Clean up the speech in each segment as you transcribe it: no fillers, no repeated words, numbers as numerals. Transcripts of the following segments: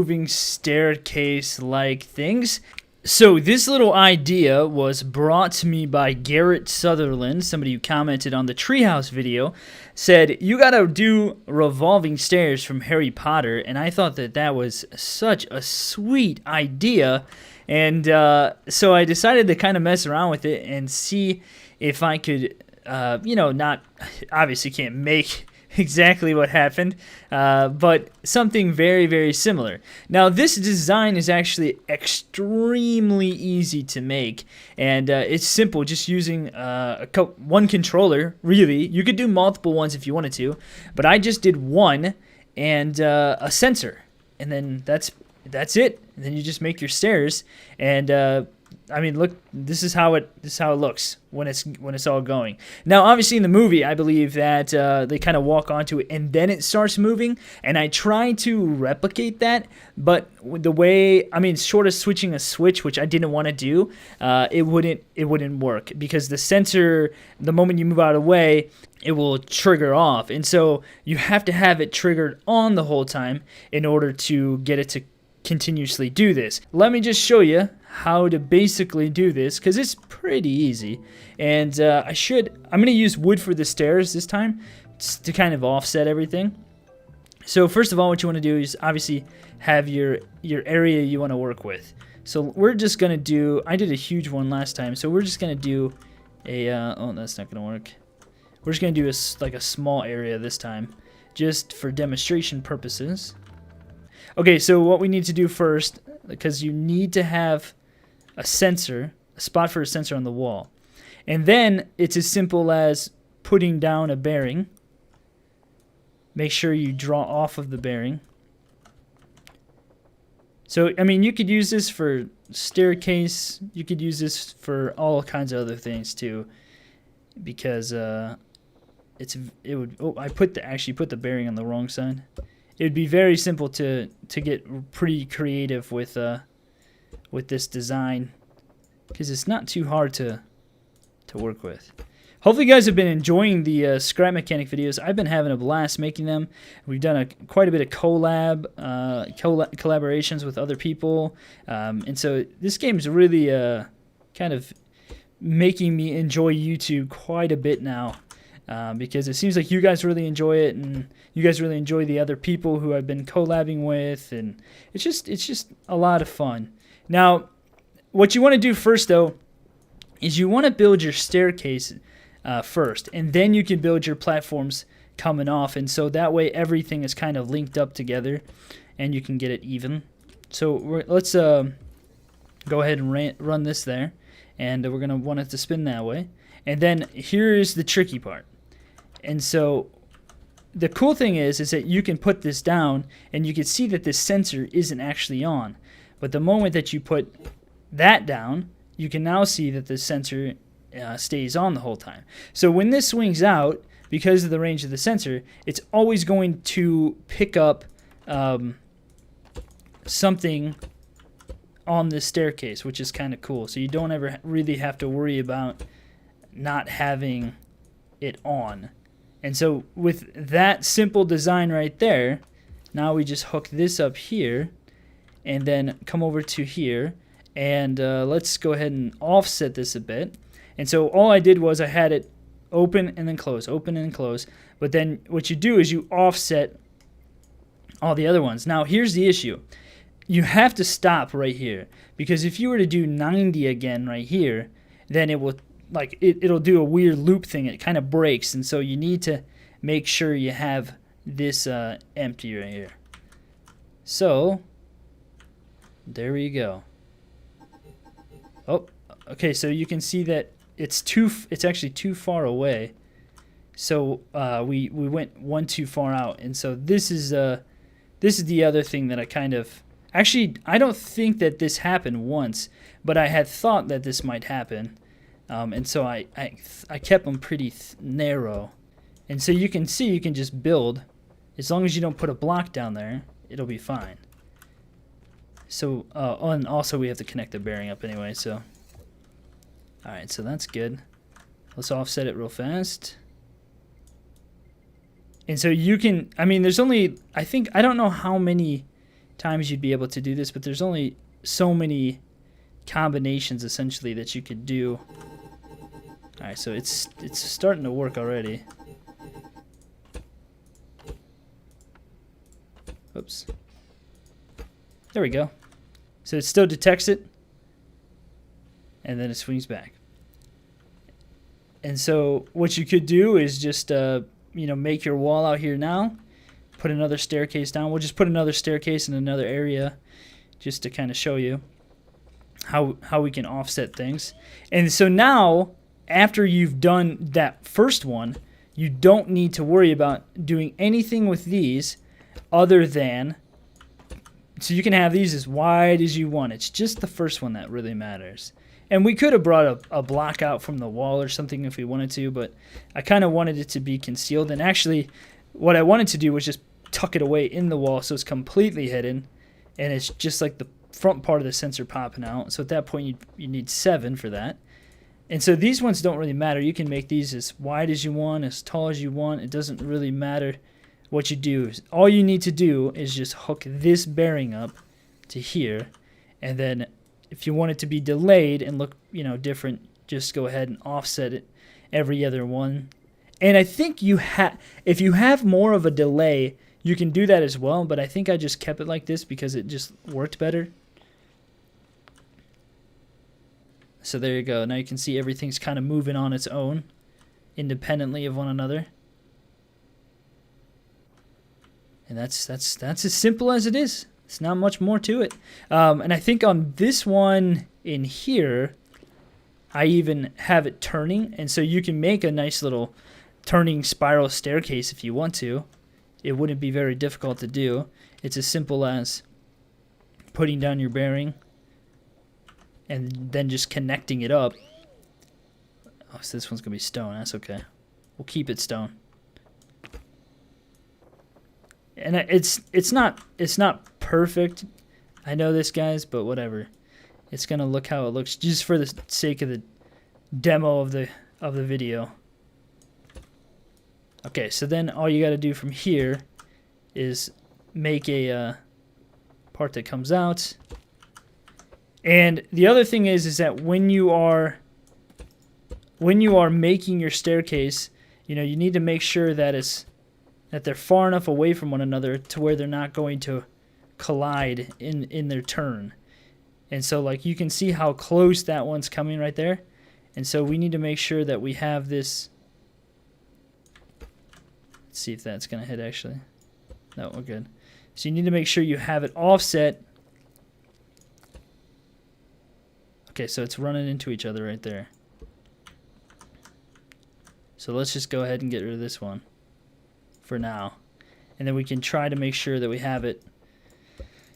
moving staircase like things. So this little idea was brought to me by Garrett Sutherland, somebody who commented on the treehouse video, said, you gotta do revolving stairs from Harry Potter, and I thought that that was such a sweet idea, and so I decided to kind of mess around with it and see if I could, not, obviously can't make exactly what happened, but something very, very similar. Now, this design is actually extremely easy to make, and it's simple, just using one controller, really. You could do multiple ones if you wanted to, but I just did one and a sensor, and then that's it. And then you just make your stairs, and I mean, look. This is how it looks when it's all going. Now, obviously, in the movie, I believe that they kind of walk onto it and then it starts moving. And I try to replicate that, but the way, I mean, short of switching a switch, which I didn't want to do, it wouldn't work because the sensor, the moment you move out of the way, it will trigger off, and so you have to have it triggered on the whole time in order to get it to continuously do this. Let me just show you how to basically do this because it's pretty easy, and I'm gonna use wood for the stairs this time to kind of offset everything. So first of all, what you want to do is obviously have your area you want to work with. So we're just gonna do, I did a huge one last time, so we're just gonna do a oh, that's not gonna work. We're just gonna do like a small area this time just for demonstration purposes. Okay, so what we need to do first, because you need to have a sensor, a spot for a sensor on the wall. And then it's as simple as putting down a bearing. Make sure you draw off of the bearing. So, I mean, you could use this for staircase. You could use this for all kinds of other things too, because I actually put the bearing on the wrong side. It would be very simple to get pretty creative with this design because it's not too hard to work with. Hopefully you guys have been enjoying the scrap mechanic videos. I've been having a blast making them. We've done quite a bit of collaborations with other people, and so this game is really kind of making me enjoy YouTube quite a bit now. Because it seems like you guys really enjoy it, and you guys really enjoy the other people who I've been collabing with, and it's just a lot of fun. Now, what you want to do first, though, is you want to build your staircase first, and then you can build your platforms coming off, and so that way everything is kind of linked up together, and you can get it even. So let's go ahead and run this there, and we're going to want it to spin that way. And then here's the tricky part. And so the cool thing is that you can put this down and you can see that this sensor isn't actually on. But the moment that you put that down, you can now see that the sensor stays on the whole time. So when this swings out, because of the range of the sensor, it's always going to pick up something on this staircase, which is kind of cool. So you don't ever really have to worry about not having it on. And so with that simple design right there, now we just hook this up here and then come over to here, and let's go ahead and offset this a bit. And so all I did was I had it open and then close, open and close, but then what you do is you offset all the other ones. Now here's the issue. You have to stop right here, because if you were to do 90 again right here, then it will it'll do a weird loop thing. It kind of breaks, and so you need to make sure you have this empty right here. So there we go. Oh, okay. So you can see that it's actually too far away. So we went one too far out, and so this is the other thing that I kind of actually, I don't think that this happened once, but I had thought that this might happen. And so I kept them pretty narrow. And so you can see, you can just build. As long as you don't put a block down there, it'll be fine. So, and also we have to connect the bearing up anyway, so. Alright, so that's good. Let's offset it real fast. And so you can, I mean, there's only, I don't know how many times you'd be able to do this, but there's only so many combinations essentially that you could do. All right, so it's starting to work already. Oops. There we go. So it still detects it, and then it swings back. And so what you could do is just make your wall out here now. Put another staircase down. We'll just put another staircase in another area just to kind of show you how we can offset things. And so now, after you've done that first one, you don't need to worry about doing anything with these other than, so you can have these as wide as you want. It's just the first one that really matters. And we could have brought a block out from the wall or something if we wanted to, but I kind of wanted it to be concealed. And actually, what I wanted to do was just tuck it away in the wall so it's completely hidden, and it's just like the front part of the sensor popping out. So at that point, you need 7 for that. And so these ones don't really matter. You can make these as wide as you want, as tall as you want. It doesn't really matter what you do. All you need to do is just hook this bearing up to here, and then if you want it to be delayed and look, different, just go ahead and offset it every other one. And I think if you have more of a delay, you can do that as well, but I think I just kept it like this because it just worked better. So there you go. Now you can see everything's kind of moving on its own, independently of one another. And that's as simple as it is. It's not much more to it. And I think on this one in here, I even have it turning. And so you can make a nice little turning spiral staircase if you want to. It wouldn't be very difficult to do. It's as simple as putting down your bearing and then just connecting it up. Oh, so this one's going to be stone. That's okay. We'll keep it stone. And it's not perfect. I know this, guys, but whatever. It's gonna look how it looks, just for the sake of the demo of the video. Okay, so then all you got to do from here is make a part that comes out. And the other thing is that when you are making your staircase, you need to make sure that they're far enough away from one another to where they're not going to collide in their turn. And so like you can see how close that one's coming right there. And so we need to make sure that we have this. Let's see if that's going to hit actually. No, we're good. So you need to make sure you have it offset. Okay, so it's running into each other right there. So let's just go ahead and get rid of this one for now, and then we can try to make sure that we have it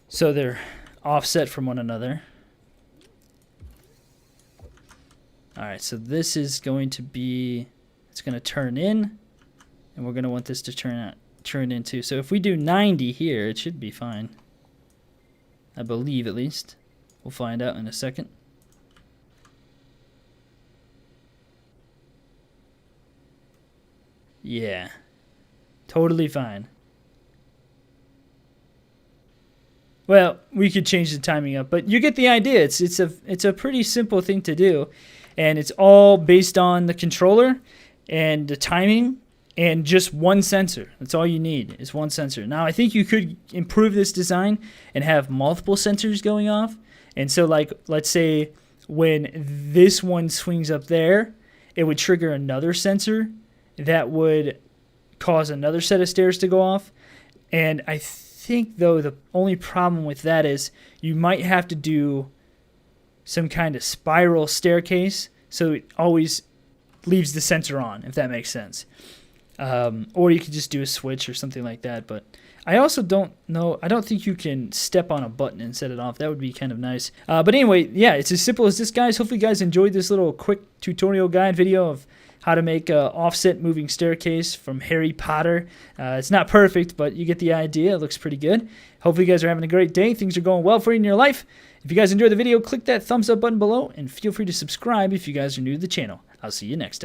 so they're offset from one another. Alright, so this is going to be, it's going to turn in, and we're going to want this to turn into. So if we do 90 here, it should be fine, I believe, at least. We'll find out in a second. Yeah, totally fine. Well, we could change the timing up, but you get the idea. It's a pretty simple thing to do, and it's all based on the controller and the timing and just one sensor. That's all you need is one sensor. Now, I think you could improve this design and have multiple sensors going off. And so, like, let's say when this one swings up there, it would trigger another sensor that would cause another set of stairs to go off. And I think, though, the only problem with that is you might have to do some kind of spiral staircase so it always leaves the sensor on, if that makes sense. Or you could just do a switch or something like that. But I also don't know. I don't think you can step on a button and set it off. That would be kind of nice. But anyway, yeah, it's as simple as this, guys. Hopefully you guys enjoyed this little quick tutorial guide video of how to make an offset moving staircase from Harry Potter. It's not perfect, but you get the idea. It looks pretty good. Hopefully you guys are having a great day. Things are going well for you in your life. If you guys enjoyed the video, click that thumbs up button below, and feel free to subscribe if you guys are new to the channel. I'll see you next time.